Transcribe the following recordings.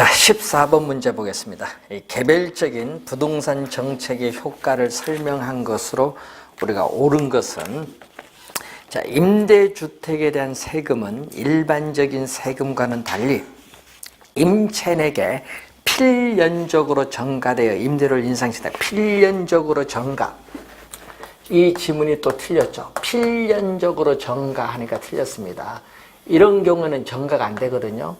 자, 14번 문제 보겠습니다. 이 개별적인 부동산 정책의 효과를 설명한 것으로 우리가 옳은 것은, 자, 임대주택에 대한 세금은 일반적인 세금과는 달리 임차인에게 필연적으로 전가되어 임대료를 인상시킨다. 필연적으로 전가. 이 지문이 또 틀렸죠. 필연적으로 전가하니까 틀렸습니다. 이런 경우는 전가가 안 되거든요.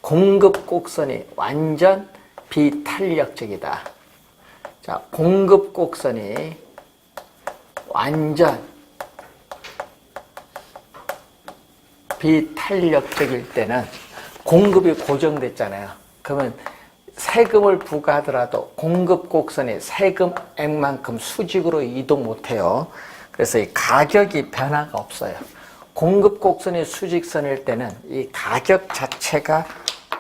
공급 곡선이 완전 비탄력적이다. 자, 공급 곡선이 완전 비탄력적일 때는 공급이 고정됐잖아요. 그러면 세금을 부과하더라도 공급 곡선이 세금액만큼 수직으로 이동 못해요. 그래서 이 가격이 변화가 없어요. 공급 곡선이 수직선일 때는 이 가격 자체가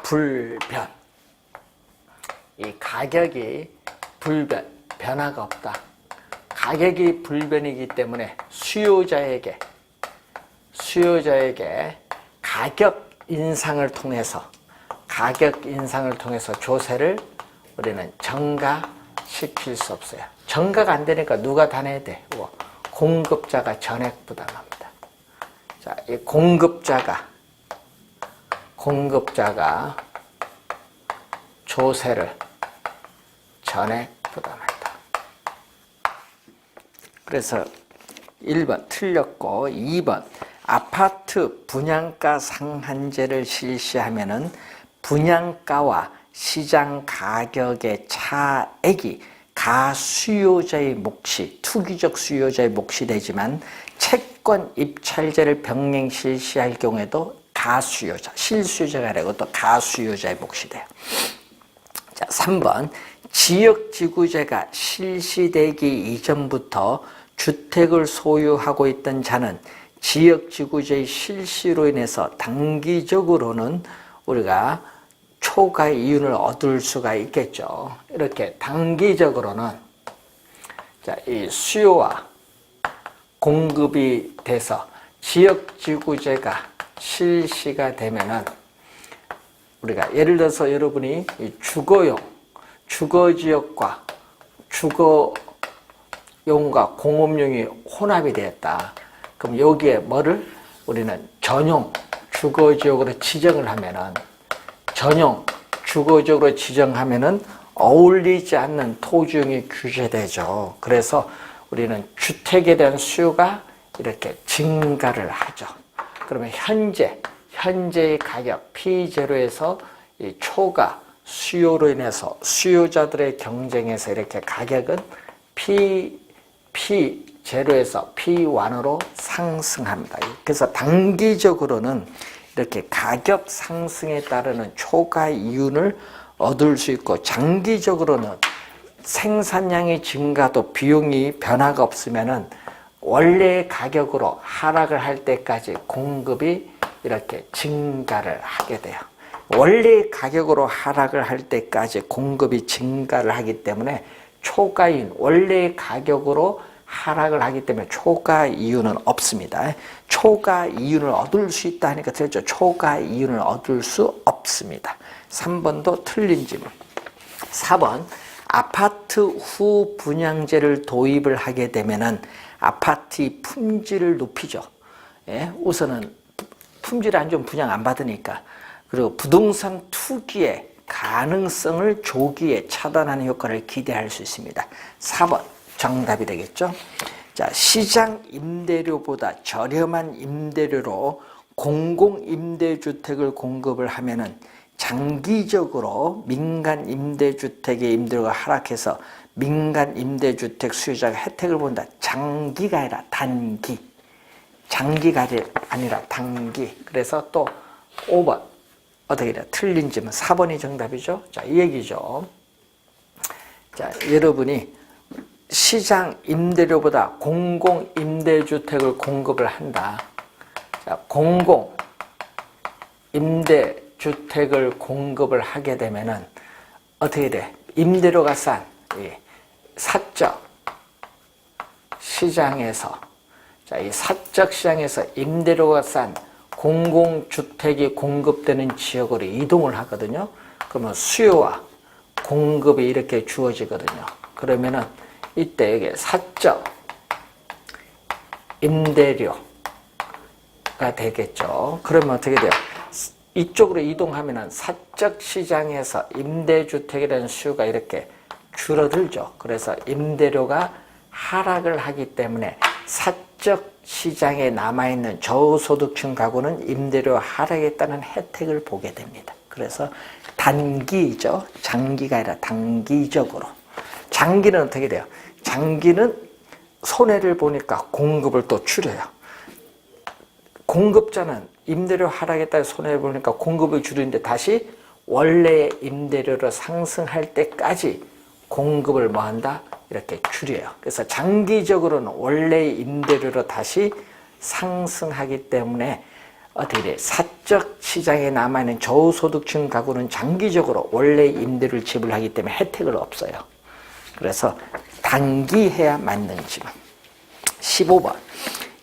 불변. 이 가격이 불변, 변화가 없다. 가격이 불변이기 때문에 수요자에게 가격 인상을 통해서 조세를 우리는 전가시킬 수 없어요. 전가가 안 되니까 누가 다 내야 돼? 공급자가 전액 부담합니다. 자, 이 공급자가 조세를 전액 부담한다. 그래서 1번 틀렸고, 2번 아파트 분양가 상한제를 실시하면은 분양가와 시장 가격의 차액이 가수요자의 몫이, 투기적 수요자의 몫이 되지만 채권 입찰제를 병행 실시할 경우에도 가수요자, 실수요자가 아니고 또 가수요자의 몫이 돼요. 자, 3번 지역지구제가 실시되기 이전부터 주택을 소유하고 있던 자는 지역지구제의 실시로 인해서 단기적으로는 우리가 초과 이윤을 얻을 수가 있겠죠. 이렇게 단기적으로는, 자, 이 수요와 공급이 돼서 지역지구제가 실시가 되면은 우리가 예를 들어서 여러분이 이 주거지역과 주거용과 공업용이 혼합이 되었다. 그럼 여기에 뭐를 우리는 전용 주거지역으로 지정을 하면은, 전용 주거지역으로 지정하면은 어울리지 않는 토지용이 규제되죠. 그래서 우리는 주택에 대한 수요가 이렇게 증가를 하죠. 그러면 현재의 가격 P0에서 이 초과 수요로 인해서 수요자들의 경쟁에서 이렇게 가격은 P0에서 P1으로 상승합니다. 그래서 단기적으로는 이렇게 가격 상승에 따르는 초과 이윤을 얻을 수 있고, 장기적으로는 생산량의 증가도 비용이 변화가 없으면은 원래의 가격으로 하락을 할 때까지 공급이 이렇게 증가를 하게 돼요. 원래의 가격으로 하락을 할 때까지 공급이 증가를 하기 때문에 초과이윤, 원래의 가격으로 하락을 하기 때문에 초과 이윤은 없습니다. 초과 이윤을 얻을 수 있다 하니까 틀렸죠. 초과 이윤을 얻을 수 없습니다. 3번도 틀린 질문. 4번 아파트 후 분양제를 도입을 하게 되면은 아파트의 품질을 높이죠. 예? 우선은 품질 안 좋으면 분양 안 받으니까. 그리고 부동산 투기의 가능성을 조기에 차단하는 효과를 기대할 수 있습니다. 4번 정답이 되겠죠. 자, 시장 임대료보다 저렴한 임대료로 공공임대주택을 공급을 하면은 장기적으로 민간 임대주택의 임대료가 하락해서 민간 임대주택 수요자가 혜택을 본다. 장기가 아니라 단기. 장기가 아니라 단기. 그래서 또 5번 어떻게 돼요? 틀린 질문. 4번이 정답이죠. 자, 이 얘기죠. 자, 여러분이 시장 임대료보다 공공 임대주택을 공급을 한다. 자, 공공 임대주택을 공급을 하게 되면은 어떻게 돼? 임대료가 싼 사적 시장에서, 자, 이 사적 시장에서 임대료가 싼 공공주택이 공급되는 지역으로 이동을 하거든요. 그러면 수요와 공급이 이렇게 주어지거든요. 그러면은 이때 이게 사적 임대료가 되겠죠. 그러면 어떻게 돼요? 이쪽으로 이동하면은 사적 시장에서 임대주택이라는 수요가 이렇게 줄어들죠. 그래서 임대료가 하락을 하기 때문에 사적 시장에 남아있는 저소득층 가구는 임대료 하락에 따른 혜택을 보게 됩니다. 그래서 단기죠. 장기가 아니라 단기적으로. 장기는 어떻게 돼요? 장기는 손해를 보니까 공급을 또 줄여요. 공급자는 임대료 하락에 따라 손해를 보니까 공급을 줄이는데 다시 원래의 임대료를 상승할 때까지 공급을 뭐한다? 이렇게 줄여요. 그래서 장기적으로는 원래의 임대료로 다시 상승하기 때문에 어떻게 돼? 사적 시장에 남아있는 저소득층 가구는 장기적으로 원래 임대료를 지불하기 때문에 혜택을 없어요. 그래서 단기해야 맞는 지분. 15번.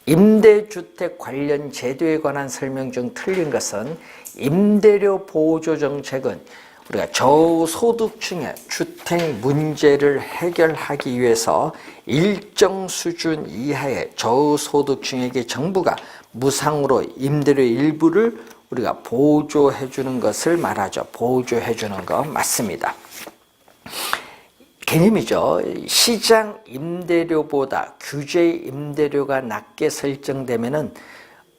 임대주택 관련 제도에 관한 설명 중 틀린 것은 임대료 보조 정책은 우리가 저소득층의 주택 문제를 해결하기 위해서 일정 수준 이하의 저소득층에게 정부가 무상으로 임대료 일부를 우리가 보조해 주는 것을 말하죠. 보조해 주는 거 맞습니다. 개념이죠. 시장 임대료보다 규제 임대료가 낮게 설정되면은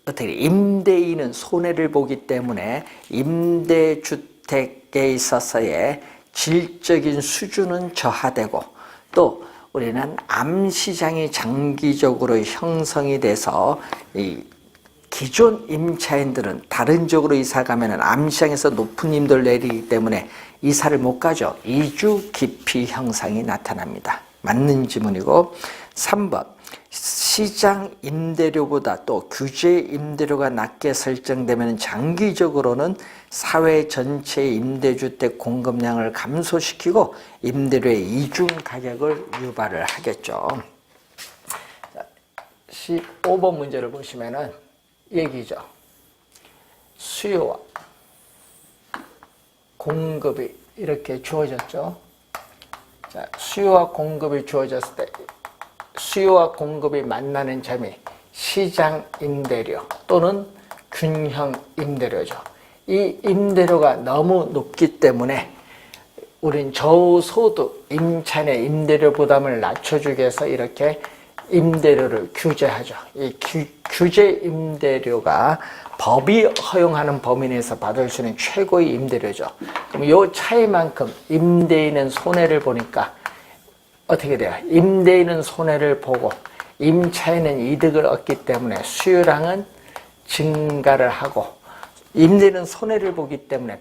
어떻게 임대인은 손해를 보기 때문에 임대주택에 있어서의 질적인 수준은 저하되고 또 우리는 암시장이 장기적으로 형성이 돼서 이 기존 임차인들은 다른 쪽으로 이사 가면은 암시장에서 높은 임대를 내리기 때문에 이사를 못 가죠. 이주 기피 형상이 나타납니다. 맞는 지문이고 3번 시장 임대료보다 또 규제 임대료가 낮게 설정되면 장기적으로는 사회 전체의 임대주택 공급량을 감소시키고 임대료의 이중 가격을 유발을 하겠죠. 15번 문제를 보시면은 얘기죠. 수요와 공급이 이렇게 주어졌죠. 자, 수요와 공급이 주어졌을 때 수요와 공급이 만나는 점이 시장 임대료 또는 균형 임대료죠. 이 임대료가 너무 높기 때문에 우린 저소득 임차인의 임대료 부담을 낮춰주기 위해서 이렇게 임대료를 규제하죠. 이 규제 임대료가 법이 허용하는 범위 내에서 받을 수 있는 최고의 임대료죠. 그럼 이 차이만큼 임대인은 손해를 보니까 어떻게 돼요? 임대인은 손해를 보고 임차인은 이득을 얻기 때문에 수요량은 증가를 하고 임대인은 손해를 보기 때문에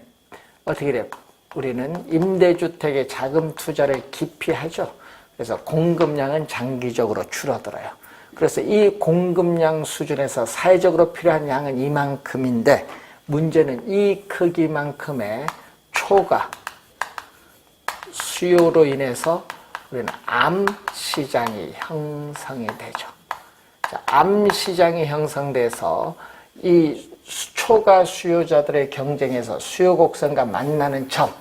어떻게 돼요? 우리는 임대주택의 자금 투자를 기피하죠. 그래서 공급량은 장기적으로 줄어들어요. 그래서 이 공급량 수준에서 사회적으로 필요한 양은 이만큼인데 문제는 이 크기만큼의 초과 수요로 인해서 우리는 암시장이 형성이 되죠. 자, 암시장이 형성돼서 이 초과 수요자들의 경쟁에서 수요 곡선과 만나는 점,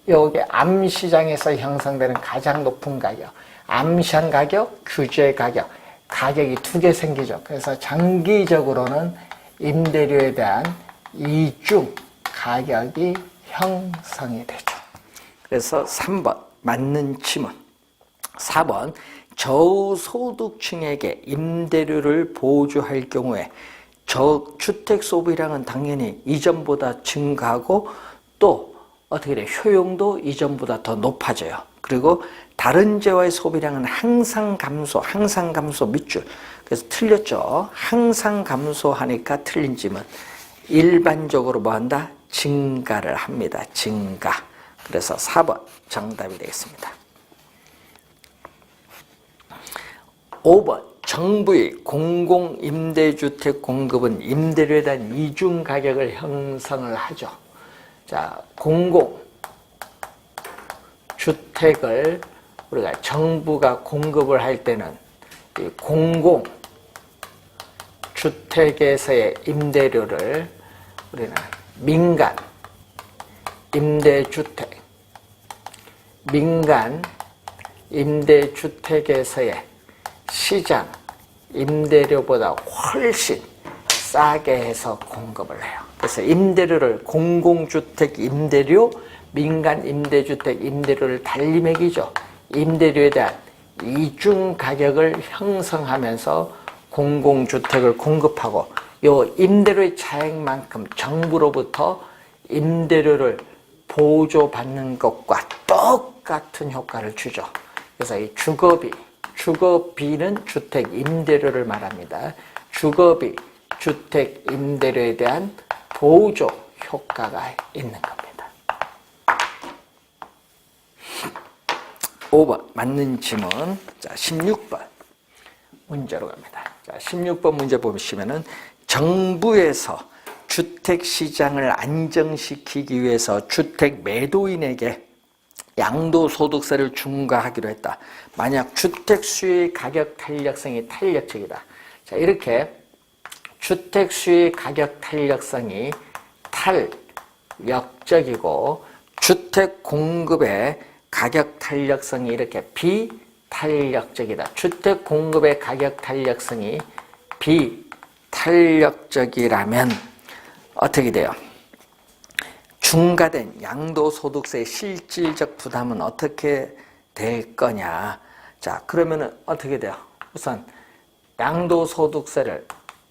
여기 암시장에서 형성되는 가장 높은 가격, 암시장 가격, 규제 가격, 가격이 두 개 생기죠. 그래서 장기적으로는 임대료에 대한 이중 가격이 형성이 되죠. 그래서 3번 맞는 지문. 4번 저소득층에게 임대료를 보조할 경우에 저주택 소비량은 당연히 이전보다 증가하고 또 어떻게 돼요? 효용도 이전보다 더 높아져요. 그리고 다른 재화의 소비량은 항상 감소 밑줄. 그래서 틀렸죠. 항상 감소하니까 틀린 지문. 일반적으로 뭐 한다? 증가를 합니다. 증가. 그래서 4번 정답이 되겠습니다. 5번 정부의 공공임대주택 공급은 임대료에 대한 이중 가격을 형성을 하죠. 자, 공공주택을 우리가 정부가 공급을 할 때는 이 공공주택에서의 임대료를 우리는 민간 임대주택, 민간 임대주택에서의 시장 임대료보다 훨씬 싸게 해서 공급을 해요. 그래서 임대료를 공공주택 임대료, 민간 임대주택 임대료를 달리 매기죠. 임대료에 대한 이중 가격을 형성하면서 공공주택을 공급하고 요 임대료의 차액만큼 정부로부터 임대료를 보조받는 것과 똑같은 효과를 주죠. 그래서 이 주거비는 주택 임대료를 말합니다. 주거비, 주택 임대료에 대한 보조 효과가 있는 겁니다. 5번 맞는 질문. 자, 16번 문제로 갑니다. 자, 16번 문제 보시면은 정부에서 주택 시장을 안정시키기 위해서 주택 매도인에게 양도소득세를 중과하기로 했다. 만약 주택 수요의 가격 탄력성이 탄력적이다. 자, 이렇게 주택 수요의 가격 탄력성이 탄력적이고 주택 공급의 가격 탄력성이 이렇게 비탄력적이다. 주택 공급의 가격 탄력성이 비탄력적이라면 어떻게 돼요? 중과된 양도소득세의 실질적 부담은 어떻게 될 거냐? 자, 그러면은 어떻게 돼요? 우선 양도소득세를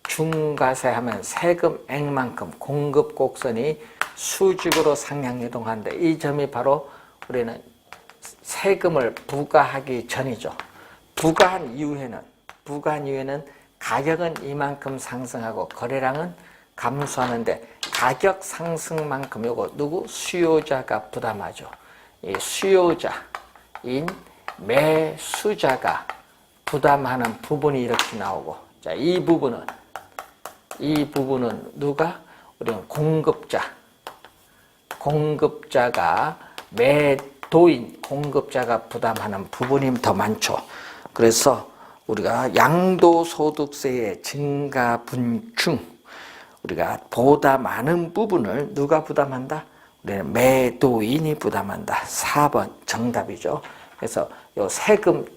중과세하면 세금액만큼 공급 곡선이 수직으로 상향이동하는데 이 점이 바로 우리는 세금을 부과하기 전이죠. 부과한 이후에는 가격은 이만큼 상승하고 거래량은 감소하는데 가격 상승만큼 요거 누구? 수요자가 부담하죠. 이 수요자인 매수자가 부담하는 부분이 이렇게 나오고, 자, 이 부분은 누가? 우리는 공급자가 매도인 공급자가 부담하는 부분이 더 많죠. 그래서 우리가 양도소득세의 증가분 중 우리가 보다 많은 부분을 누가 부담한다? 우리는 매도인이 부담한다. 4번 정답이죠. 그래서 요 세금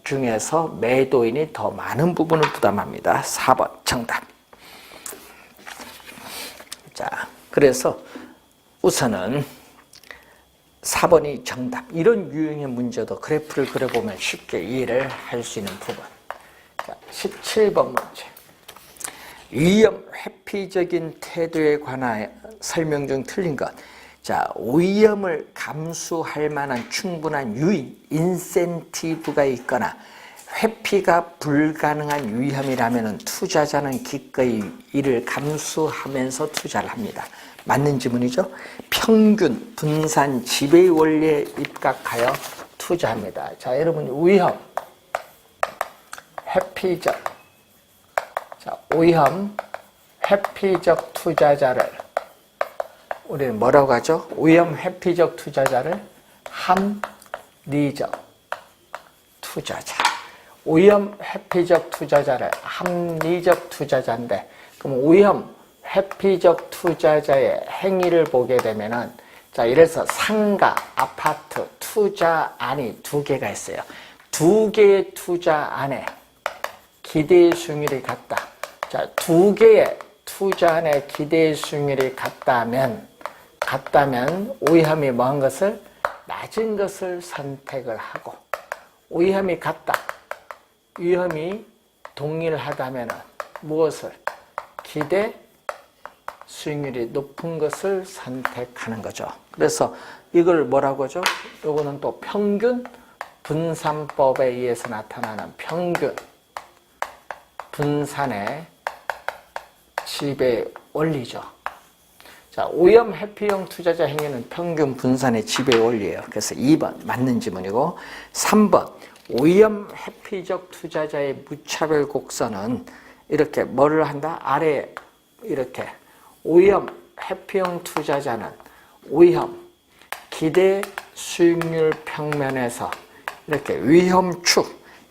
중에서 매도인이 더 많은 부분을 부담합니다. 4번 정답. 자, 그래서 우선은 4번이 정답. 이런 유형의 문제도 그래프를 그려보면 쉽게 이해를 할 수 있는 부분. 자, 17번 문제. 위험 회피적인 태도에 관한 설명 중 틀린 것. 자, 위험을 감수할 만한 충분한 유인, 인센티브가 있거나 회피가 불가능한 위험이라면 투자자는 기꺼이 이를 감수하면서 투자를 합니다. 맞는 질문이죠? 평균, 분산, 지배 원리에 입각하여 투자합니다. 자, 여러분 위험, 회피적, 자, 위험, 회피적 투자자를 우리는 뭐라고 하죠? 위험 회피적 투자자를 합리적 투자자. 위험 회피적 투자자를 합리적 투자자인데, 그럼 위험 회피적 투자자의 행위를 보게 되면은, 자, 이래서 상가, 아파트, 투자안이 두 개가 있어요. 두 개의 투자안에 기대 수익률이 같다. 자, 두 개의 투자안의 기대 수익률이 같다면 위험이 뭐한 것을? 낮은 것을 선택을 하고, 위험이 같다. 위험이 동일하다면 무엇을? 기대 수익률이 높은 것을 선택하는 거죠. 그래서 이걸 뭐라고 하죠? 요거는 또 평균 분산법에 의해서 나타나는 평균 분산의 지배 원리죠. 자, 위험 회피형 투자자 행위는 평균 분산의 지배 원리예요. 그래서 2번 맞는 지문이고, 3번 위험 회피적 투자자의 무차별 곡선은 이렇게 뭐를 한다? 아래에 이렇게 위험 회피형 투자자는 위험 기대 수익률 평면에서 이렇게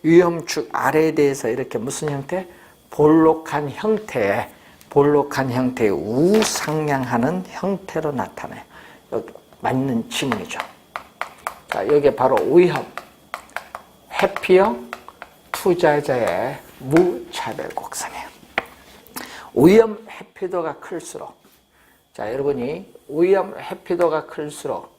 위험축 아래에 대해서 이렇게 무슨 형태? 볼록한 형태의 우상향하는 형태로 나타나요. 여기 맞는 지문이죠. 자, 여기 바로 위험, 회피형 투자자의 무차별 곡선이에요. 위험 회피도가 클수록, 자, 여러분이 위험 회피도가 클수록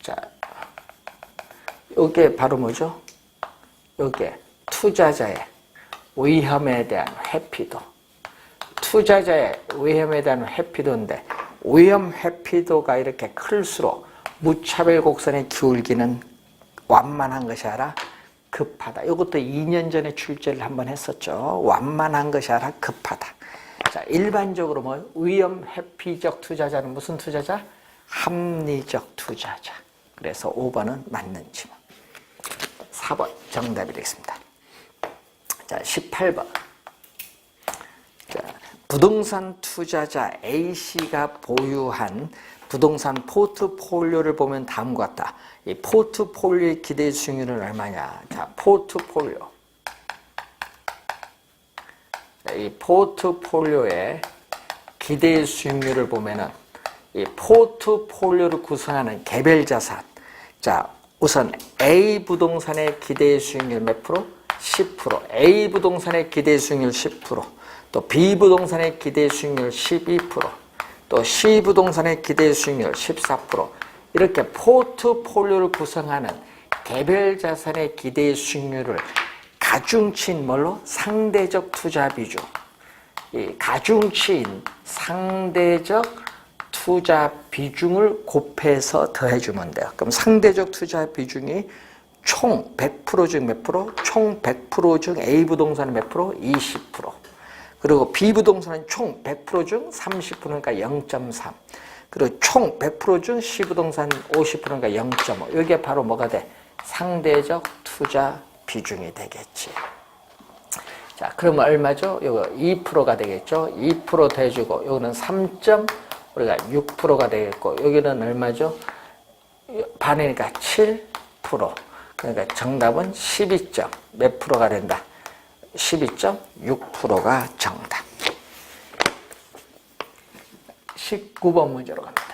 자, 이게 바로 뭐죠? 이게 투자자의 위험에 대한 회피도. 투자자의 위험에 대한 회피도인데, 위험 회피도가 이렇게 클수록 무차별 곡선의 기울기는 완만한 것이 아니라 급하다. 이것도 2년 전에 출제를 한번 했었죠. 완만한 것이 아니라 급하다. 자, 일반적으로 뭐 위험 회피적 투자자는 무슨 투자자? 합리적 투자자. 그래서 5번은 맞는 지문. 4번 정답이 되겠습니다. 자, 18번. 자, 부동산 투자자 A씨가 보유한 부동산 포트폴리오를 보면 다음과 같다. 이 포트폴리오의 기대 수익률은 얼마냐? 자, 포트폴리오. 자, 이 포트폴리오의 기대 수익률을 보면은 이 포트폴리오를 구성하는 개별 자산. 자, 우선 A 부동산의 기대 수익률 몇 프로? 10%. A 부동산의 기대 수익률 10%. 또 B 부동산의 기대 수익률 12%. 또 C 부동산의 기대 수익률 14%. 이렇게 포트폴리오를 구성하는 개별 자산의 기대 수익률을 가중치인 뭘로? 상대적 투자 비중. 이 가중치인 상대적 투자 비중을 곱해서 더해주면 돼요. 그럼 상대적 투자 비중이 총 100% 중 몇 프로? 총 100% 중 A 부동산은 몇 프로? 20%. 그리고 B 부동산은 총 100% 중 30%니까 0.3. 그리고 총 100% 중 C 부동산 50%니까 0.5. 이게 바로 뭐가 돼? 상대적 투자 비중이 되겠지. 자, 그러면 얼마죠? 이거 2%가 되겠죠? 2% 더해주고, 이거는 3.우리가 6%가 되겠고, 여기는 얼마죠? 반이니까 7%. 그러니까 정답은 12점 몇 프로가 된다? 12.6%가 정답. 19번 문제로 갑니다.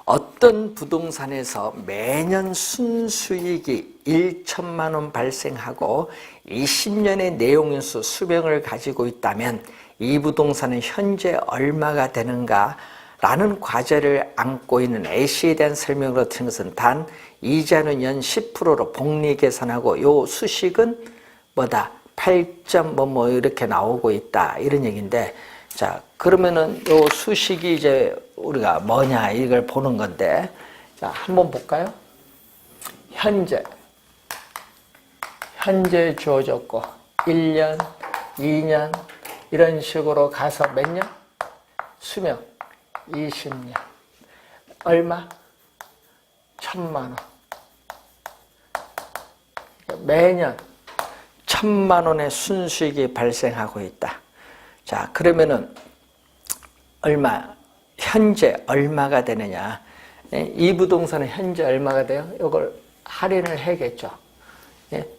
어떤 부동산에서 매년 순수익이 1천만 원 발생하고 20년의 내용인수 수명을 가지고 있다면 이 부동산은 현재 얼마가 되는가? 라는 과제를 안고 있는 A씨에 대한 설명으로 드린 것은 단 이자는 연 10%로 복리 계산하고 요 수식은 뭐다? 8점 뭐 이렇게 나오고 있다. 이런 얘기인데, 자, 그러면은 요 수식이 이제 우리가 뭐냐 이걸 보는 건데, 자, 한번 볼까요? 현재 주어졌고 1년, 2년 이런 식으로 가서 몇 년? 수명 20년. 얼마? 1,000만 원. 매년 1,000만 원의 순수익이 발생하고 있다. 자, 그러면은 얼마? 현재 얼마가 되느냐? 이 부동산은 현재 얼마가 돼요? 이걸 할인을 해야겠죠.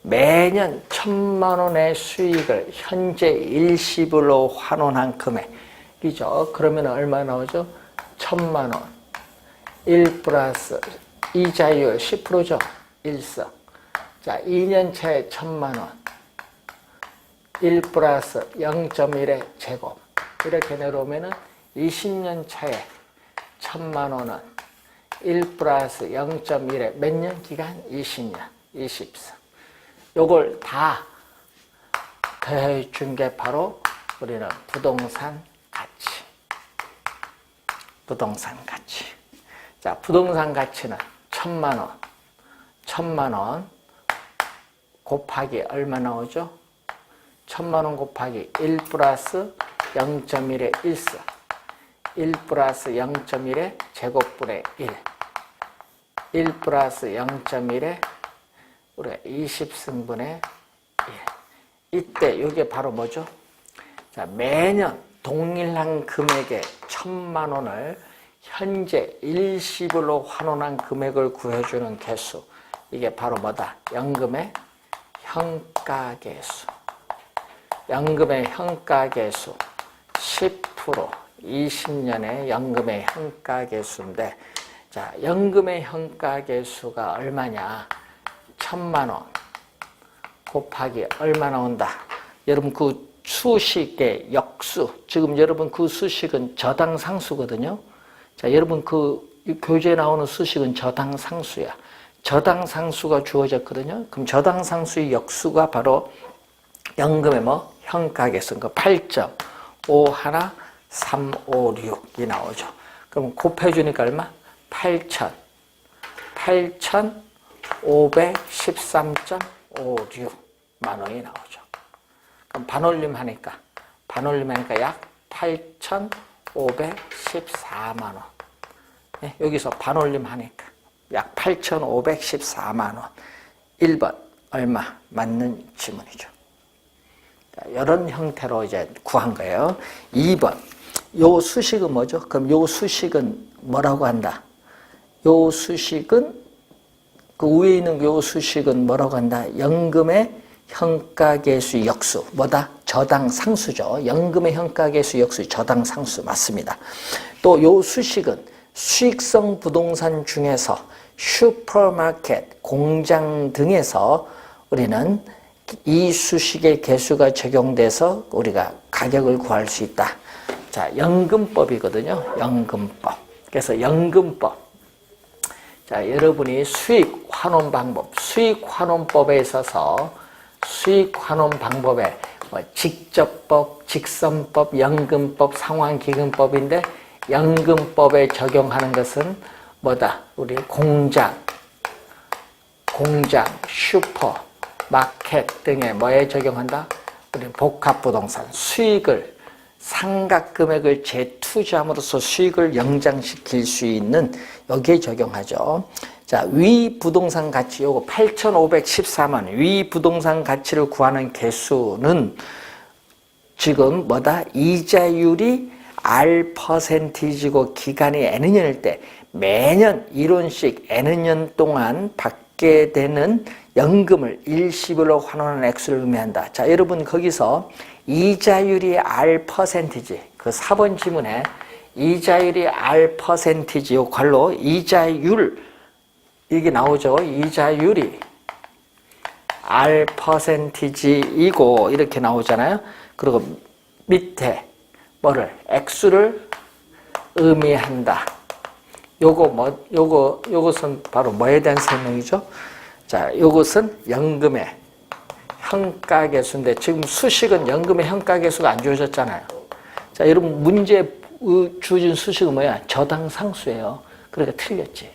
매년 1,000만 원의 수익을 현재 일시불로 환원한 금액이죠. 그러면 얼마 나오죠? 1,000만 원. 1 플러스 이자율 10%죠. 1석. 자, 2년 차에 1,000만 원. 1 플러스 0.1의 제곱. 이렇게 내려오면은 20년 차에 1,000만 원은 1 플러스 0.1의 몇 년 기간? 20년. 24. 요걸 다 더해준 게 바로 우리는 부동산 가치. 부동산 가치. 자, 부동산 가치는 1,000만 원. 1,000만 원 곱하기 얼마 나오죠? 1,000만 원 곱하기 1 플러스 0.1의 1석. 1 플러스 0.1의 제곱분의 1. 1 플러스 0.1의 우리가 20승분의 1. 이때 이게 바로 뭐죠? 자, 매년 동일한 금액의 1,000만 원을 현재 일시불로 환원한 금액을 구해주는 개수. 이게 바로 뭐다? 연금의 현가계수. 연금의 현가계수 10%, 20년의 연금의 현가계수인데, 자, 연금의 현가계수가 얼마냐? 1000만 원 곱하기 얼마 나온다? 여러분 그 수식의 역수, 지금 여러분 그 수식은 저당상수거든요. 자, 여러분 그 교재에 나오는 수식은 저당상수야. 저당상수가 주어졌거든요. 그럼 저당상수의 역수가 바로 연금의 뭐? 현가계수. 그 8.51356이 나오죠. 그럼 곱해주니까 얼마? 8,513.56만 원이 나오죠. 그럼 반올림하니까 약 8,514만 원. 네, 여기서 반올림하니까 약 8,514만 원. 1번 얼마 맞는 지문이죠. 자, 이런 형태로 이제 구한 거예요. 2번 요 수식은 뭐죠? 그럼 요 수식은 뭐라고 한다? 요 수식은 그 위에 있는 요 수식은 뭐라고 한다? 연금의 현가계수 역수. 뭐다? 저당상수죠. 연금의 현가계수 역수 저당상수 맞습니다. 또 요 수식은 수익성 부동산 중에서 슈퍼마켓, 공장 등에서 우리는 이 수식의 계수가 적용돼서 우리가 가격을 구할 수 있다. 자, 연금법이거든요. 연금법. 그래서 연금법. 자, 여러분이 수익 환원 방법, 수익 환원법에 있어서 수익 환원 방법에 뭐 직접법, 직선법, 연금법, 상환기금법인데 연금법에 적용하는 것은 뭐다? 우리 공장, 슈퍼, 마켓 등에 뭐에 적용한다? 우리 복합부동산, 수익을 상각금액을 재투자함으로써 수익을 영장시킬 수 있는 여기에 적용하죠. 자, 위 부동산 가치 요거 8,514만 원. 위 부동산 가치를 구하는 개수는 지금 뭐다? 이자율이 R%고 기간이 N년일 때 매년 1원씩 N년 동안 받게 되는 연금을 일시불로 환원하는 액수를 의미한다. 자, 여러분 거기서 이자율이 R%지. 그 4번 지문에 이자율이 R%지. 요 관로 이자율 이게 나오죠. 이자율이 R%이고 이렇게 나오잖아요. 그리고 밑에 뭐를 액수를 의미한다. 요것은 바로 뭐에 대한 설명이죠? 자, 요것은 연금의 현가계수인데 지금 수식은 연금의 현가계수가 안 주어졌잖아요. 자, 여러분 문제 주어진 수식은 뭐야? 저당상수예요. 그러니까 틀렸지.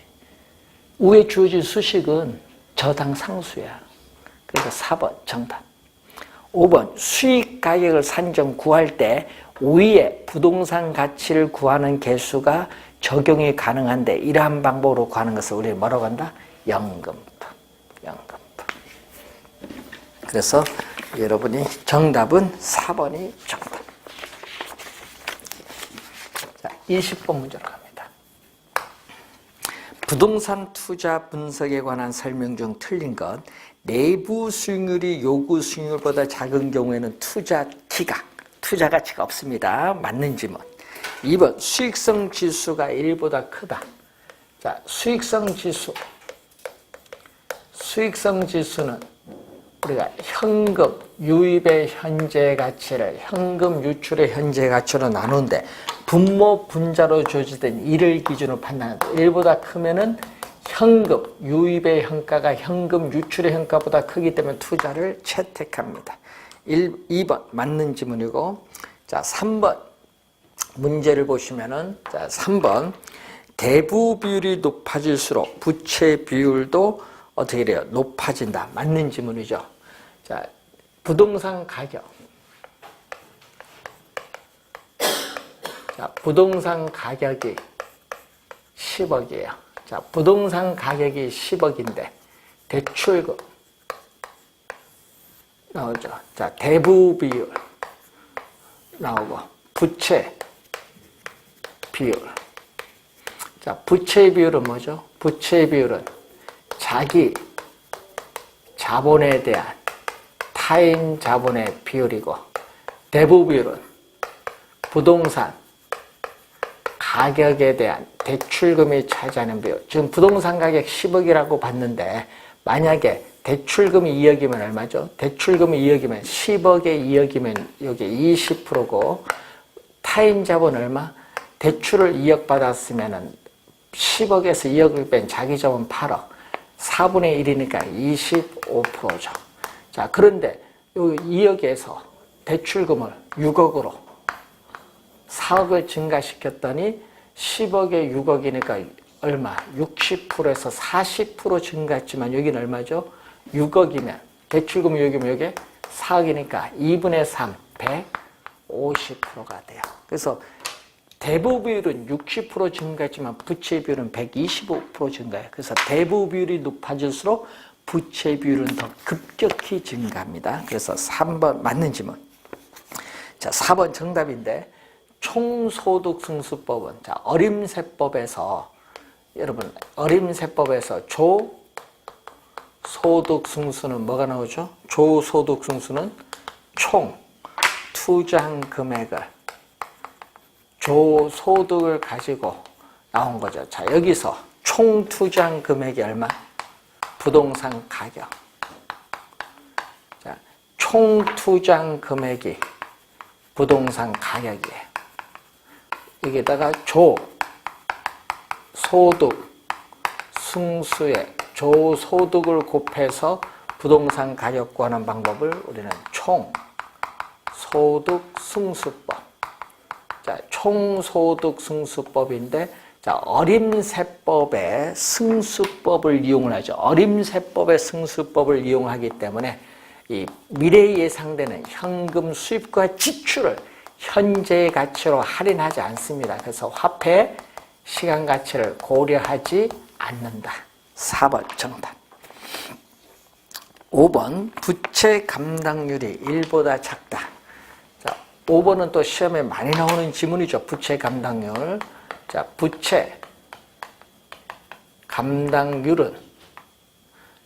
위에 주어진 수식은 저당상수야. 그러니까 4번 정답. 5번 수익가격을 산정 구할 때 위에 부동산 가치를 구하는 개수가 적용이 가능한데 이러한 방법으로 구하는 것을 우리는 뭐라고 한다? 연금법. 그래서 여러분이 정답은 4번이 정답. 자, 20번 문제로 갑니다. 부동산 투자 분석에 관한 설명 중 틀린 것. 내부 수익률이 요구 수익률보다 작은 경우에는 투자 가치가 없습니다. 맞는 지문. 2번 수익성 지수가 1보다 크다. 자, 수익성 지수는 우리가 현금 유입의 현재 가치를 현금 유출의 현재 가치로 나누는데 분모 분자로 주어지던 1을 기준으로 판단한다. 1보다 크면은 현금 유입의 현가가 현금 유출의 현가보다 크기 때문에 투자를 채택합니다. 2번 맞는 지문이고, 자 3번 문제를 보시면은 자 3번 대부 비율이 높아질수록 부채 비율도 어떻게 돼요? 높아진다. 맞는 지문이죠. 자, 부동산 가격. 자, 부동산 가격이 10억이에요. 자, 부동산 가격이 10억인데 대출금 나오죠. 자, 대부 비율 나오고 부채 비율. 자, 부채 비율은 뭐죠? 부채 비율은 자기 자본에 대한 타인 자본의 비율이고 대부 비율은 부동산 가격에 대한 대출금이 차지하는 비율. 지금 부동산 가격 10억이라고 봤는데 만약에 대출금이 2억이면 얼마죠? 대출금이 2억이면 10억에 2억이면 여기 20%고 타인 자본 얼마? 대출을 2억 받았으면 10억에서 2억을 뺀 자기 자본 8억. 4분의 1이니까 25%죠. 자, 그런데 요 2억에서 대출금을 6억으로 4억을 증가시켰더니 10억에 6억이니까 얼마? 60%에서 40% 증가했지만 여기는 얼마죠? 6억이면 대출금이 여기면 여기 4억이니까 2분의 3, 150%가 돼요. 그래서 대부 비율은 60% 증가했지만 부채 비율은 125% 증가해요. 그래서 대부 비율이 높아질수록 부채 비율은 더 급격히 증가합니다. 그래서 3번 맞는 질문. 자, 4번 정답인데 총소득승수법은 자, 어림세법에서 여러분 어림세법에서 조소득승수는 뭐가 나오죠? 조소득승수는 총 투자한 금액을 조소득을 가지고 나온 거죠. 자, 여기서 총 투자한 금액이 얼마? 부동산 가격. 자, 총 투자한 금액이 부동산 가격이에요. 여기다가 조소득 승수에 조소득을 곱해서 부동산 가격 구하는 방법을 우리는 총소득승수법. 자, 총소득승수법인데, 자, 어림세법의 승수법을 이용을 하죠. 어림세법의 승수법을 이용하기 때문에 이 미래에 예상되는 현금 수입과 지출을 현재의 가치로 할인하지 않습니다. 그래서 화폐 시간 가치를 고려하지 않는다. 4번 정답. 5번 부채 감당률이 1보다 작다. 5번은 또 시험에 많이 나오는 지문이죠. 부채 감당률. 자, 부채 감당률은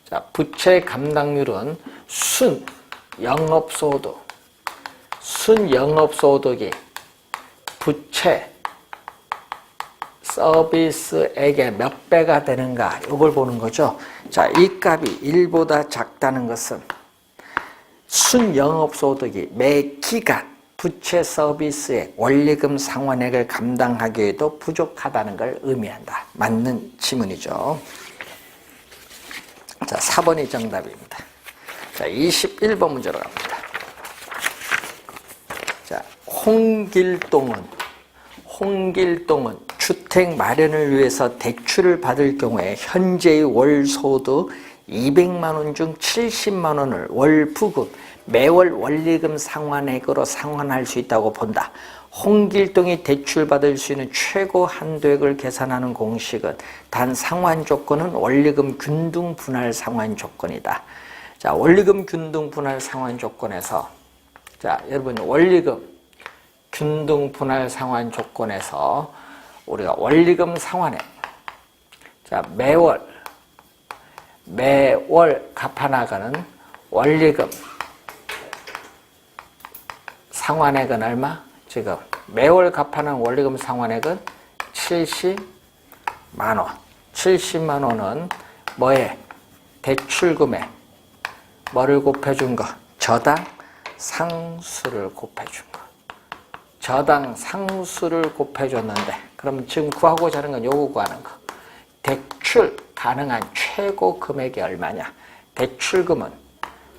자, 부채 감당률은 순 영업소득이 부채 서비스액의 몇 배가 되는가 이걸 보는 거죠. 자, 이 값이 1보다 작다는 것은 순 영업소득이 매 기간 부채 서비스액, 원리금 상환액을 감당하기에도 부족하다는 걸 의미한다. 맞는 지문이죠. 자, 4번이 정답입니다. 자, 21번 문제로 갑니다. 자, 홍길동은 주택 마련을 위해서 대출을 받을 경우에 현재의 월 소득 200만 원 중 70만 원을 월 부급, 매월 원리금 상환액으로 상환할 수 있다고 본다. 홍길동이 대출받을 수 있는 최고 한도액을 계산하는 공식은 단 상환 조건은 원리금 균등 분할 상환 조건이다. 자, 원리금 균등 분할 상환 조건에서 자, 여러분 원리금 균등 분할 상환 조건에서 우리가 원리금 상환액 자, 매월 갚아나가는 원리금 상환액은 얼마? 지금 매월 갚아나가는 원리금 상환액은 70만 원. 70만 원은 뭐에? 대출금에 뭐를 곱해준 거? 저당 상수를 곱해준 거. 저당 상수를 곱해줬는데 그럼 지금 구하고자 하는 건 요거 구하는 거. 대출 가능한 최고 금액이 얼마냐? 대출금은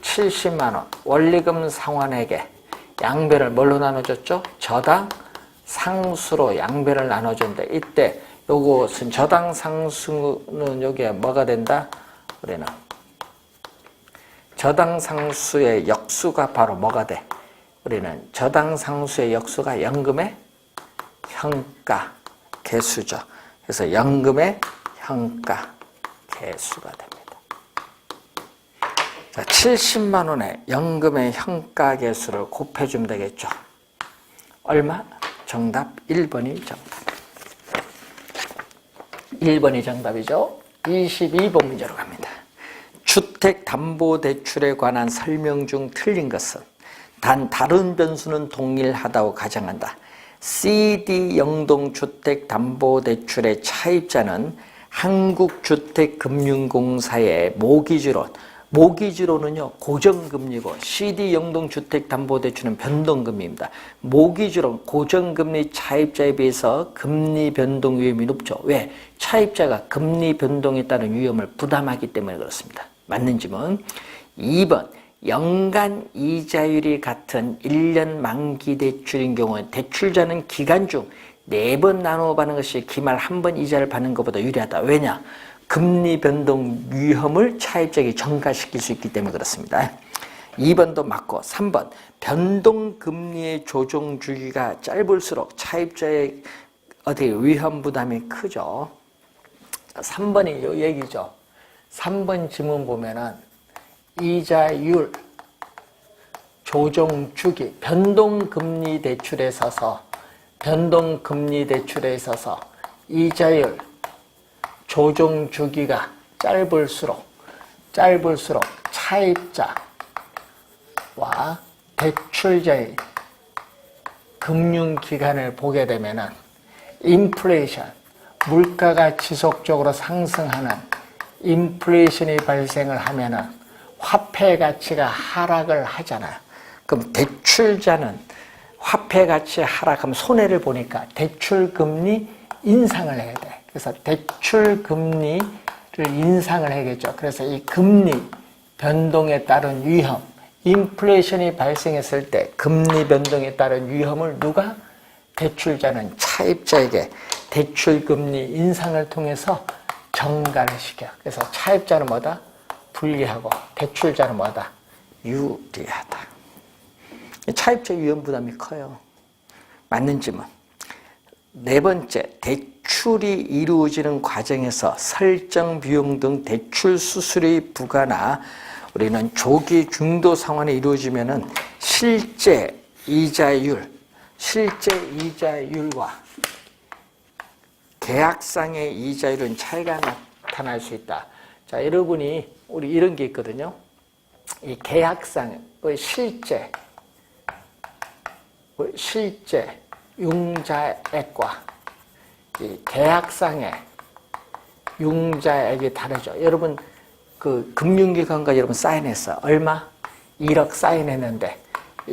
70만 원. 원리금 상환액에 양배를 뭘로 나눠줬죠? 저당 상수로 양배를 나눠줬는데 이때 요것은 저당 상수는 여기에 뭐가 된다? 우리는 저당 상수의 역수가 바로 뭐가 돼? 우리는 저당 상수의 역수가 연금의 현가 개수죠. 그래서 연금의 현가 개수가 됩니다. 자, 70만 원의 연금의 현가 개수를 곱해주면 되겠죠. 얼마? 정답 1번이 정답. 1번이 정답이죠. 22번 문제로 갑니다. 주택담보대출에 관한 설명 중 틀린 것은 단 다른 변수는 동일하다고 가정한다. CD 영동주택담보대출의 차입자는 한국주택금융공사의 모기지로는요 고정금리고 CD 영동주택담보대출은 변동금리입니다. 모기지론 고정금리 차입자에 비해서 금리 변동 위험이 높죠. 왜? 차입자가 금리 변동에 따른 위험을 부담하기 때문에 그렇습니다. 맞는 질문. 2번 연간 이자율이 같은 1년 만기 대출인 경우에 대출자는 기간 중 4번 나누어 받는 것이 기말 1번 이자를 받는 것보다 유리하다. 왜냐? 금리 변동 위험을 차입자에게 전가시킬 수 있기 때문에 그렇습니다. 2번도 맞고 3번 변동금리의 조정 주기가 짧을수록 차입자의 위험 부담이 크죠. 3번이 요 얘기죠. 3번 지문 보면은 이자율 조정 주기 변동금리 대출에 있어서 이자율 조정 주기가 짧을수록 차입자와 대출자의 금융기관을 보게 되면은 인플레이션, 물가가 지속적으로 상승하는 인플레이션이 발생을 하면은 화폐 가치가 하락을 하잖아요. 그럼 대출자는 화폐 가치 하락하면 손해를 보니까 대출 금리 인상을 해야 돼. 그래서 대출 금리를 인상을 해야겠죠. 그래서 이 금리 변동에 따른 위험, 인플레이션이 발생했을 때 금리 변동에 따른 위험을 누가? 대출자는 차입자에게 대출 금리 인상을 통해서 전가를 시켜요. 그래서 차입자는 뭐다? 불리하고 대출자는 뭐다? 유리하다. 차입자 위험 부담이 커요. 맞는 질문. 4번째, 대출이 이루어지는 과정에서 설정 비용 등 대출 수수료의 부과나 우리는 조기 중도 상환이 이루어지면은 실제 이자율과 계약상의 이자율은 차이가 나타날 수 있다. 자, 여러분이 우리 이런 게 있거든요. 이 계약상의 실제 융자액과 이 계약상의 융자액이 다르죠. 여러분 그 금융기관과 여러분 사인했어. 얼마? 1억 사인했는데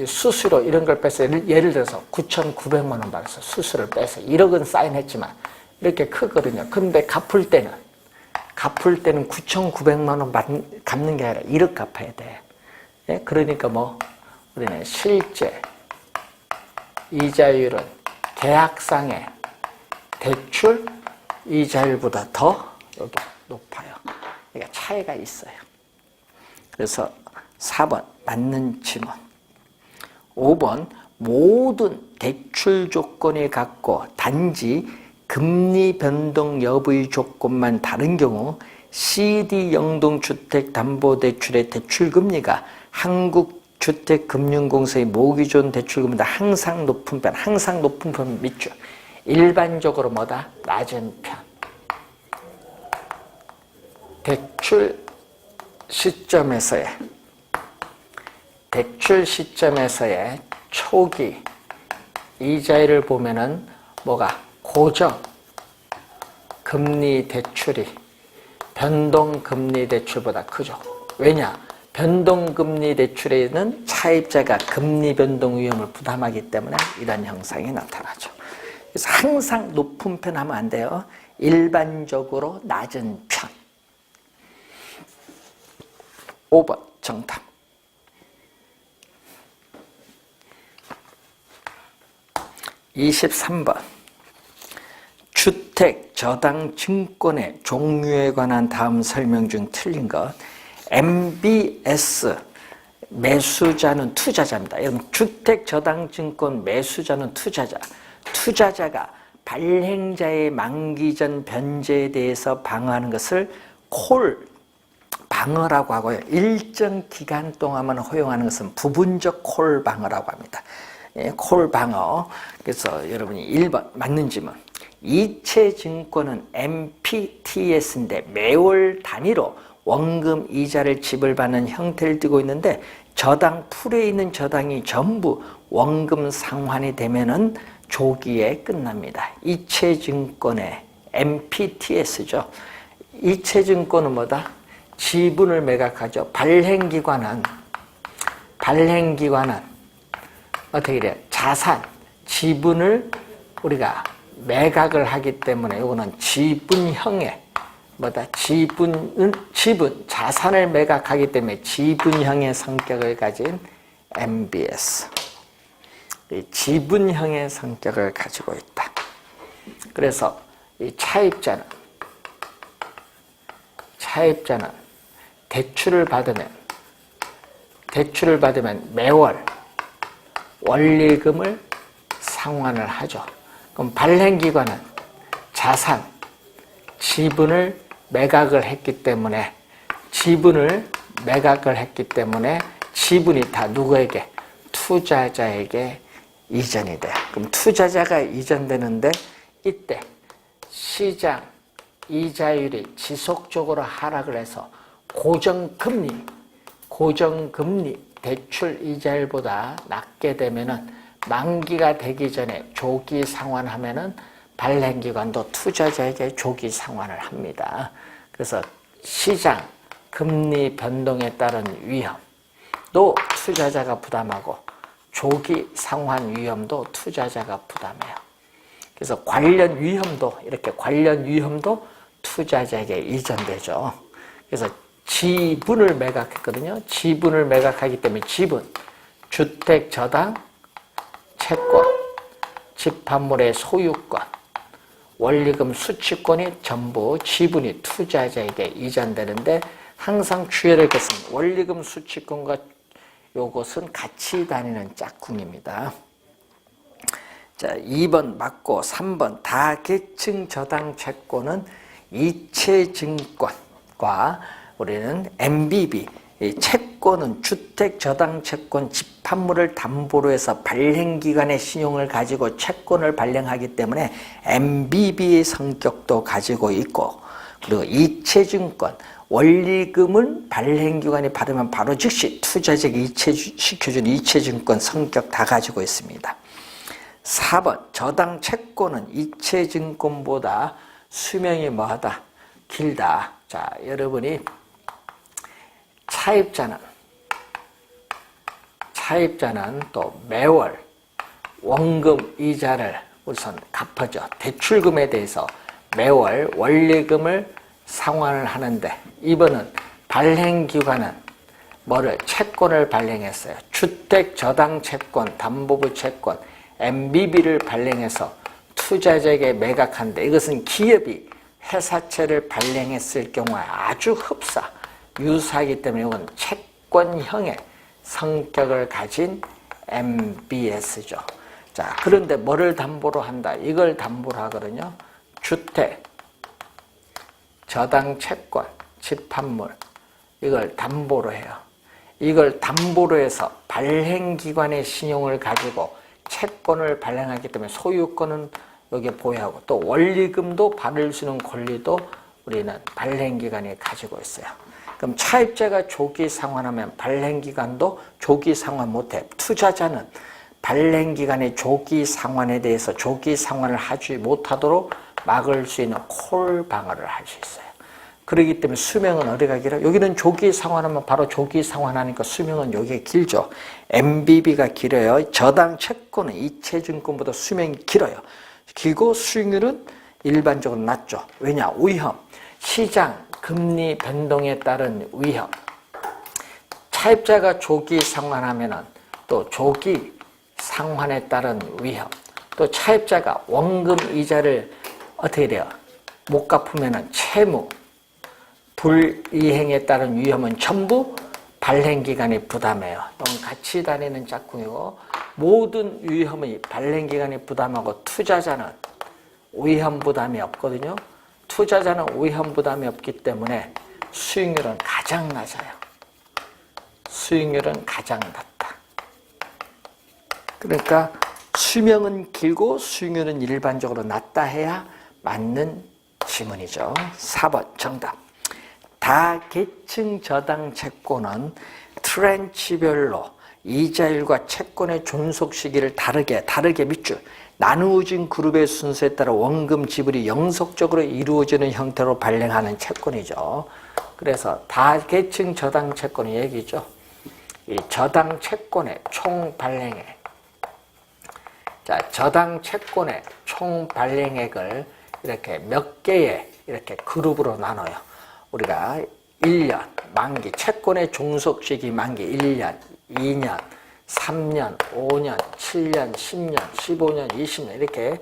수수료 이런 걸 빼서 예를 들어서 9,900만 원 받아서 수수료를 빼서 1억은 사인했지만 이렇게 크거든요. 근데 갚을 때는 9,900만 원 갚는 게 아니라 1억 갚아야 돼. 예? 그러니까 우리는 실제 이자율은 계약상의 대출 이자율보다 더 높아요. 그러니까 차이가 있어요. 그래서 4번 맞는 질문. 5번 모든 대출 조건이 같고 단지 금리 변동 여부의 조건만 다른 경우 CD 영동주택담보대출의 대출금리가 한국주택금융공사의 모기존 대출금리보다 항상 높은 편 밑줄. 일반적으로 뭐다? 낮은 편. 대출 시점에서의 초기 이자율을 보면은 뭐가? 고정 금리 대출이 변동 금리 대출보다 크죠. 왜냐? 변동 금리 대출에는 차입자가 금리 변동 위험을 부담하기 때문에 이런 형상이 나타나죠. 그래서 항상 높은 편 하면 안 돼요. 일반적으로 낮은 편. 5번 정답. 23번 주택 저당 증권의 종류에 관한 다음 설명 중 틀린 것. MBS 매수자는 투자자입니다. 여러분 주택 저당 증권 매수자는 투자자. 투자자가 발행자의 만기 전 변제에 대해서 방어하는 것을 콜 방어라고 하고요. 일정 기간 동안만 허용하는 것은 부분적 콜 방어라고 합니다. 예, 콜 방어. 그래서 여러분이 1번 맞는 질문. 이체증권은 MPTS인데 매월 단위로 원금 이자를 지불받는 형태를 띠고 있는데 저당 풀에 있는 저당이 전부 원금 상환이 되면은 조기에 끝납니다. 이체증권의 MPTS죠. 이체증권은 뭐다? 지분을 매각하죠. 발행기관은 어떻게 돼요? 자산, 지분을 우리가 매각을 하기 때문에 이거는 지분형의 뭐다? 지분, 자산을 매각하기 때문에 지분형의 성격을 가진 MBS. 이 지분형의 성격을 가지고 있다. 그래서 이 차입자는 대출을 받으면 매월 원리금을 상환을 하죠. 그럼 발행기관은 자산, 지분을 매각을 했기 때문에 지분이 다 누구에게? 투자자에게 이전이 돼요. 그럼 투자자가 이전되는데 이때 시장 이자율이 지속적으로 하락을 해서 고정금리 대출 이자율보다 낮게 되면은 만기가 되기 전에 조기 상환하면은 발행기관도 투자자에게 조기 상환을 합니다. 그래서 시장 금리 변동에 따른 위험도 투자자가 부담하고 조기 상환 위험도 투자자가 부담해요. 그래서 관련 위험도 투자자에게 이전되죠. 그래서 지분을 매각했거든요. 지분을 매각하기 때문에 주택 저당, 채권, 집합물의 소유권, 원리금 수취권이 전부 지분이 투자자에게 이전되는데 항상 주의할 것은 원리금 수취권과 요것은 같이 다니는 짝꿍입니다. 자, 2번 맞고 3번 다계층 저당 채권은 이체증권과 우리는 MBB, 채권은 주택저당채권 집합물을 담보로 해서 발행기관의 신용을 가지고 채권을 발행하기 때문에 MBB의 성격도 가지고 있고, 그리고 이체증권, 원리금은 발행기관이 받으면 바로 즉시 투자자에게 이체시켜주는 이체증권 성격 다 가지고 있습니다. 4번 저당채권은 이체증권보다 수명이 뭐하다? 길다. 자, 여러분이 차입자는 또 매월 원금 이자를 우선 갚아줘. 대출금에 대해서 매월 원리금을 상환을 하는데, 이번은 발행기관은 채권을 발행했어요. 주택저당채권, 담보부채권, MBB를 발행해서 투자자에게 매각하는데, 이것은 기업이 회사채를 발행했을 경우에 아주 유사하기 때문에 이건 채권형의 성격을 가진 MBS죠. 자, 그런데 뭐를 담보로 한다? 이걸 담보로 하거든요. 주택, 저당채권, 집합물, 이걸 담보로 해요. 이걸 담보로 해서 발행기관의 신용을 가지고 채권을 발행하기 때문에 소유권은 여기에 보유하고, 또 원리금도 받을 수 있는 권리도 우리는 발행기관이 가지고 있어요. 그럼 차입자가 조기 상환하면 발행기관도 조기 상환 못해. 투자자는 발행기관의 조기 상환에 대해서 조기 상환을 하지 못하도록 막을 수 있는 콜 방어를 할 수 있어요. 그렇기 때문에 수명은 어디가 길어요? 여기는 조기 상환하면 바로 조기 상환하니까 수명은 여기에 길죠. MBB가 길어요. 저당 채권은 이체증권보다 수명이 길어요. 길고 수익률은 일반적으로 낮죠. 왜냐? 위험. 시장 금리 변동에 따른 위험. 차입자가 조기 상환하면은 또 조기 상환에 따른 위험. 또 차입자가 원금 이자를 어떻게 돼요? 못 갚으면은 채무, 불이행에 따른 위험은 전부 발행기관이 부담해요. 이건 같이 다니는 짝꿍이고, 모든 위험이 발행기관이 부담하고 투자자는 위험 부담이 없거든요. 투자자는 위험 부담이 없기 때문에 수익률은 가장 낮아요. 수익률은 가장 낮다. 그러니까 수명은 길고 수익률은 일반적으로 낮다 해야 맞는 지문이죠. 4번 정답. 다계층 저당 채권은 트렌치별로 이자율과 채권의 존속 시기를 다르게 밑줄 나누어진 그룹의 순서에 따라 원금 지불이 영속적으로 이루어지는 형태로 발행하는 채권이죠. 그래서 다계층 저당 채권의 얘기죠. 이 저당 채권의 총 발행액. 자, 저당 채권의 총 발행액을 이렇게 몇 개의 이렇게 그룹으로 나눠요. 우리가 1년, 만기, 채권의 종속 시기 만기 1년, 2년, 3년, 5년, 7년, 10년, 15년, 20년 이렇게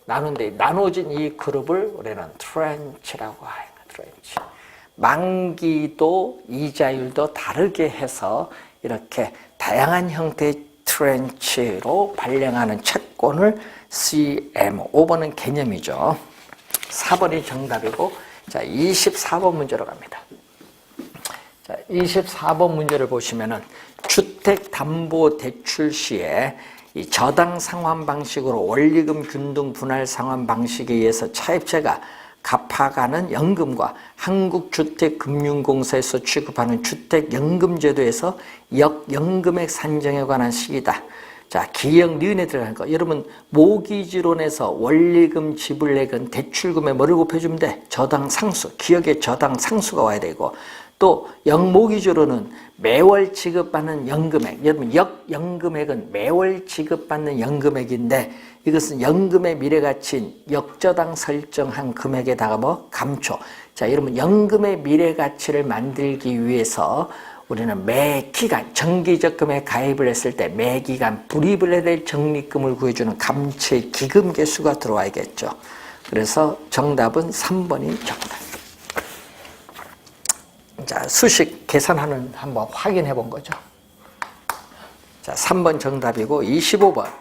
나누는데 나눠진 이 그룹을 우리는 트렌치라고 해요. 트렌치. 만기도 이자율도 다르게 해서 이렇게 다양한 형태의 트렌치로 발행하는 채권을 CMO. 5번은 개념이죠. 4번이 정답이고, 자, 24번 문제로 갑니다. 자, 24번 문제를 보시면은 주택담보대출 시에 이 저당 상환 방식으로 원리금 균등 분할 상환 방식에 의해서 차입자가 갚아가는 연금과 한국주택금융공사에서 취급하는 주택연금제도에서 역연금액 산정에 관한 시기다. 자, 기역 니은에 들어가는 거. 여러분, 모기지론에서 원리금 지불액은 대출금에 뭐를 곱해주면 돼? 저당 상수. 기역에 저당 상수가 와야 되고, 또 역모기지로는 매월 지급받는 연금액. 여러분, 역연금액은 매월 지급받는 연금액인데 이것은 연금의 미래가치인 역저당 설정한 금액에다가 뭐 감초. 자, 여러분, 연금의 미래가치를 만들기 위해서 우리는 매 기간 정기적금에 가입을 했을 때 매 기간 불입을 해야 될 적립금을 구해주는 감채 기금 개수가 들어와야겠죠. 그래서 정답은 3번이 정답. 자, 수식 계산하는 한번 확인해 본 거죠. 자, 3번 정답이고 25번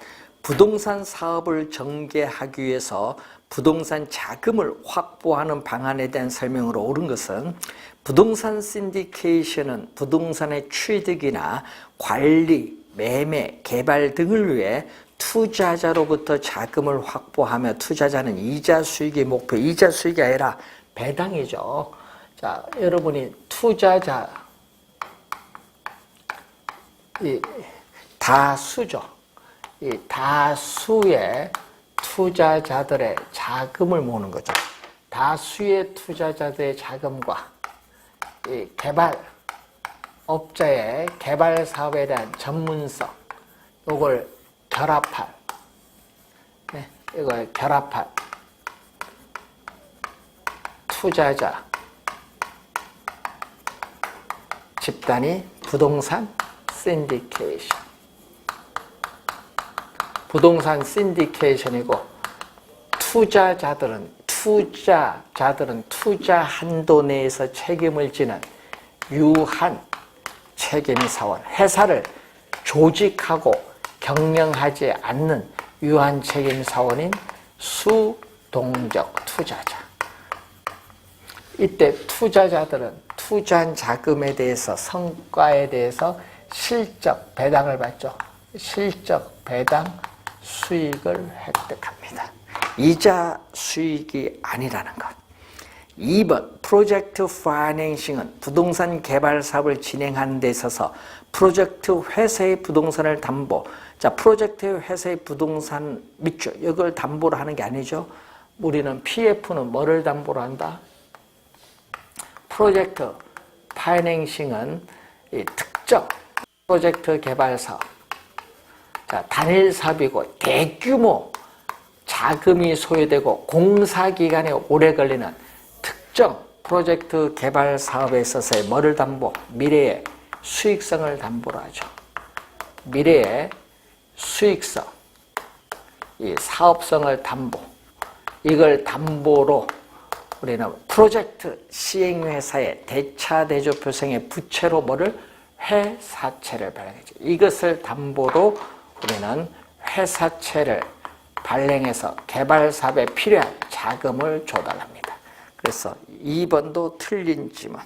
부동산 사업을 전개하기 위해서 부동산 자금을 확보하는 방안에 대한 설명으로 옳은 것은 부동산 신디케이션은 부동산의 취득이나 관리, 매매, 개발 등을 위해 투자자로부터 자금을 확보하며 투자자는 이자 수익의 목표, 이자 수익이 아니라 배당이죠. 자, 여러분이 투자자, 이 다수죠. 이 다수의 투자자들의 자금을 모으는 거죠. 다수의 투자자들의 자금과 이 개발업자의 개발 사업에 대한 전문성, 이걸 결합할, 이걸 결합할 투자자 집단이 부동산 신디케이션. 부동산 신디케이션이고 투자자들은 투자 한도 내에서 책임을 지는 유한 책임 사원, 회사를 조직하고 경영하지 않는 유한 책임 사원인 수동적 투자자. 이때 투자자들은 투자한 자금에 대해서 성과에 대해서 실적 배당을 받죠. 실적 배당 수익을 획득합니다. 이자 수익이 아니라는 것. 2번 프로젝트 파이낸싱은 부동산 개발 사업을 진행하는 데 있어서 프로젝트 회사의 부동산을 담보. 자, 프로젝트 회사의 부동산 밑줄 이걸 담보로 하는 게 아니죠. 우리는 PF는 뭐를 담보로 한다? 프로젝트 파이낸싱은 이 특정 프로젝트 개발 사업. 자, 단일 사업이고 대규모 자금이 소요되고 공사기간이 오래 걸리는 특정 프로젝트 개발 사업에 있어서의 뭐를 담보? 미래의 수익성을 담보로 하죠. 미래의 수익성, 이 사업성을 담보. 이걸 담보로 우리는 프로젝트 시행회사의 대차대조표성의 부채로 뭐를? 회사채를 발행하죠. 이것을 담보로 우리는 회사채를 발행해서 개발 사업에 필요한 자금을 조달합니다. 그래서 2번도 틀린 지문.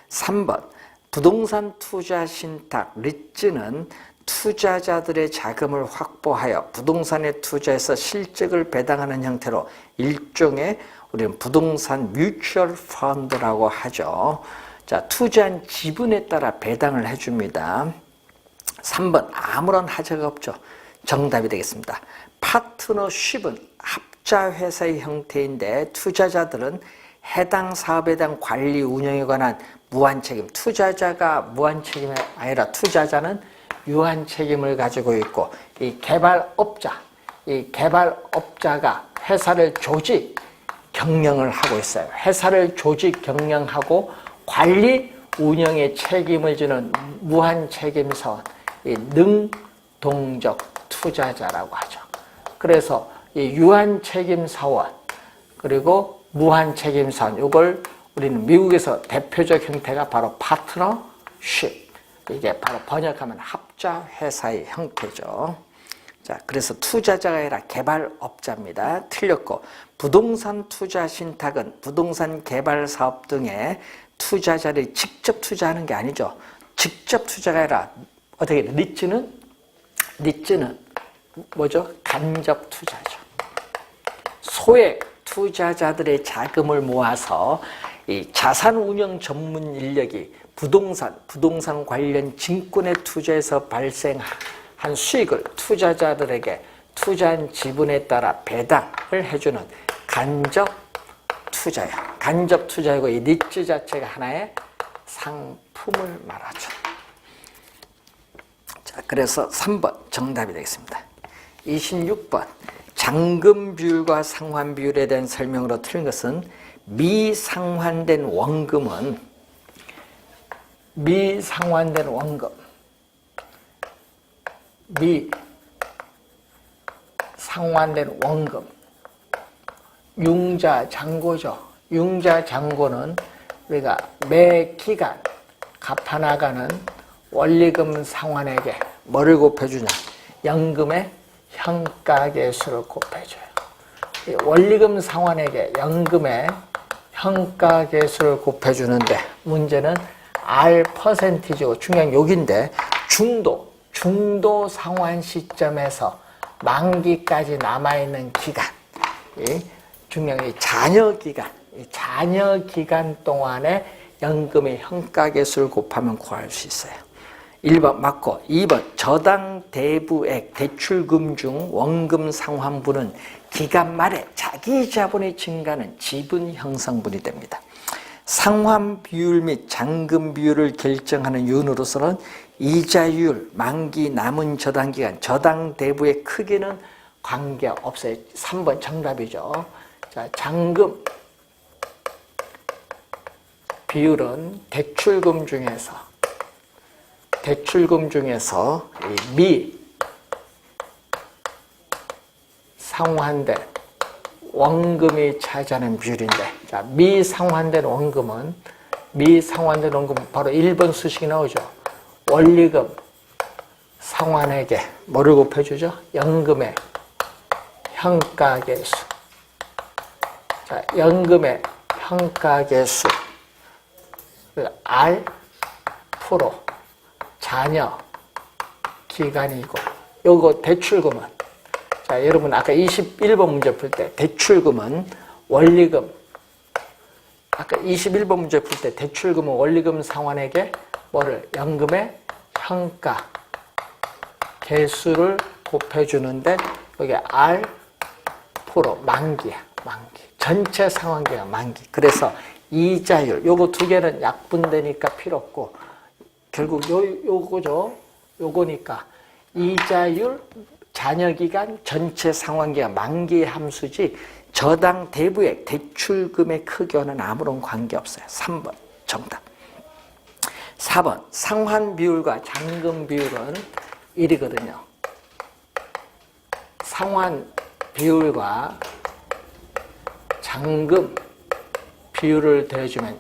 3번 부동산 투자 신탁 리츠는 투자자들의 자금을 확보하여 부동산에 투자해서 실적을 배당하는 형태로 일종의 우리는 부동산 뮤추얼 펀드라고 하죠. 자, 투자한 지분에 따라 배당을 해줍니다. 3번 아무런 하자가 없죠. 정답이 되겠습니다. 파트너십은 합자회사의 형태인데 투자자들은 해당 사업에 대한 관리 운영에 관한 무한책임, 투자자가 무한책임이 아니라 투자자는 유한책임을 가지고 있고 이 개발업자가 회사를 조직 경영을 하고 있어요. 회사를 조직 경영하고 관리 운영에 책임을 지는 무한책임사원, 이 능동적 투자자라고 하죠. 그래서 이 유한책임사원 그리고 무한책임사원, 이걸 우리는 미국에서 대표적 형태가 바로 파트너십, 이게 바로 번역하면 합자회사의 형태죠. 자, 그래서 투자자가 아니라 개발업자입니다. 틀렸고, 부동산 투자 신탁은 부동산 개발 사업 등에 투자자들이 직접 투자하는 게 아니죠. 직접 투자가 아니라 어떻게 리츠는 뭐죠? 간접 투자죠. 소액 투자자들의 자금을 모아서 이 자산 운영 전문 인력이 부동산 관련 증권에 투자해서 발생한 수익을 투자자들에게 투자한 지분에 따라 배당을 해주는 간접 투자예요. 간접 투자이고 이 니츠 자체가 하나의 상품을 말하죠. 자, 그래서 3번 정답이 되겠습니다. 26번 잔금 비율과 상환 비율에 대한 설명으로 틀린 것은 미상환된 원금 융자잔고죠. 융자잔고는 우리가 매 기간 갚아나가는 원리금 상환액에 뭐를 곱해주냐? 연금의 현가계수를 곱해줘요. 원리금 상환액에 연금의 현가계수를 곱해주는데 문제는 R%고 중요한 여기인데 중도 상환 시점에서 만기까지 남아있는 기간, 중요한 이 잔여 기간 동안에 연금의 현가계수를 곱하면 구할 수 있어요. 1번 맞고 2번 저당 대부액 대출금 중 원금 상환분은 기간 말에 자기 자본이 증가하는 지분 형성분이 됩니다. 상환 비율 및 잔금 비율을 결정하는 요인으로서는 이자율, 만기 남은 저당기간, 저당 대부의 크기는 관계없어요. 3번 정답이죠. 자, 잔금 비율은 대출금 중에서 미 상환된 원금이 차지하는 비율인데, 자, 미상환된 원금은 바로 1번 수식이 나오죠. 원리금 상환액에 뭐를 곱해주죠? 연금의 현가계수. 자, 연금의 현가계수 R 프로 잔여 기간이고, 요거 대출금은, 자, 여러분 아까 21번 문제 풀 때 대출금은 원리금, 아까 21번 문제 풀 때 대출금은 원리금 상환액에 뭐를 연금의 현가 개수를 곱해주는데 여기 R 프로 만기야, 만기. 전체 상환기간 만기. 그래서 이자율, 요거 두 개는 약분되니까 필요 없고, 결국 요거죠. 요거니까 이자율, 잔여기간, 전체 상환기간, 만기 함수지 저당 대부액, 대출금의 크기와는 아무런 관계없어요. 3번 정답. 4번 상환 비율과 잔금 비율은 1이거든요. 상환 비율과 잔금 비율을 더해주면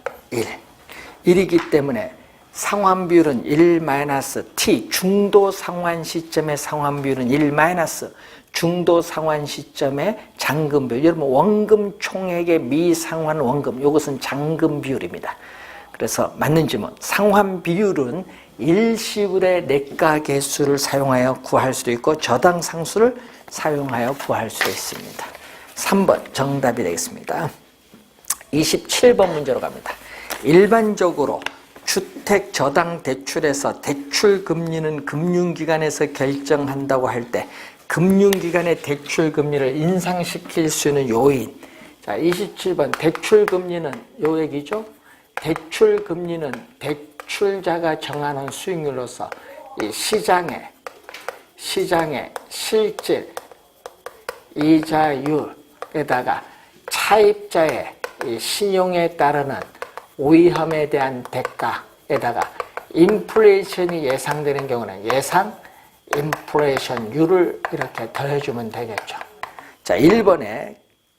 1이기 때문에 상환 비율은 1-t, 중도 상환 시점의 상환 비율은 1- 중도 상환 시점의 잔금 비율. 여러분 원금 총액의 미상환 원금, 이것은 잔금 비율입니다. 그래서 맞는 질문, 상환 비율은 일시불의 내가 개수를 사용하여 구할 수도 있고 저당 상수를 사용하여 구할 수 있습니다. 3번 정답이 되겠습니다. 27번 문제로 갑니다. 일반적으로 주택 저당 대출에서 대출 금리는 금융기관에서 결정한다고 할 때 금융기관의 대출 금리를 인상시킬 수 있는 요인. 자, 27번 대출 금리는 요 얘기죠. 대출 금리는 대출자가 정하는 수익률로서 이 시장의 실질 이자율에다가 차입자의 이 신용에 따르는 위험에 대한 대가에다가 인플레이션이 예상되는 경우는 예상 인플레이션율을 이렇게 더해주면 되겠죠. 자, 1번에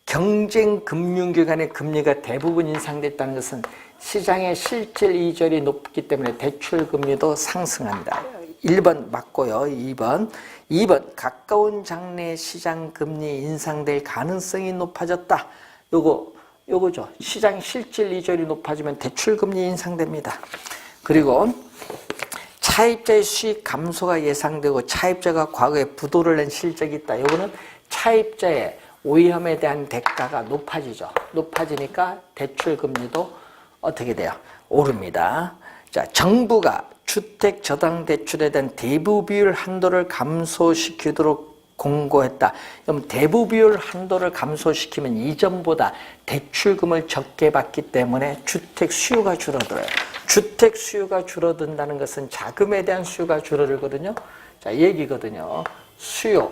경쟁 금융기관의 금리가 대부분 인상됐다는 것은 시장의 실질 이자율이 높기 때문에 대출 금리도 상승합니다. 1번 맞고요. 2번 가까운 장래에 시장 금리 인상될 가능성이 높아졌다. 요거죠. 시장 실질 이자율이 높아지면 대출 금리 인상됩니다. 그리고 차입자의 수익 감소가 예상되고 차입자가 과거에 부도를 낸 실적이 있다. 요거는 차입자의 위험에 대한 대가가 높아지죠. 높아지니까 대출 금리도 어떻게 돼요? 오릅니다. 자, 정부가 주택 저당 대출에 대한 대부 비율 한도를 감소시키도록 공고했다. 그럼 대부 비율 한도를 감소시키면 이전보다 대출금을 적게 받기 때문에 주택 수요가 줄어들어요. 주택 수요가 줄어든다는 것은 자금에 대한 수요가 줄어들거든요. 자, 이 얘기거든요. 수요,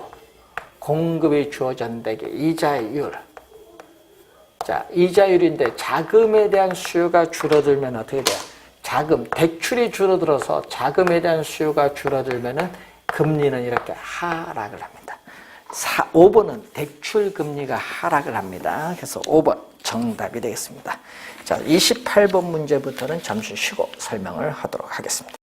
공급이 주어진다게 이자율. 자, 이자율인데 자금에 대한 수요가 줄어들면 어떻게 돼요? 자금, 대출이 줄어들어서 자금에 대한 수요가 줄어들면은 금리는 이렇게 하락을 합니다. 5번은 대출 금리가 하락을 합니다. 그래서 5번 정답이 되겠습니다. 자, 28번 문제부터는 잠시 쉬고 설명을 하도록 하겠습니다.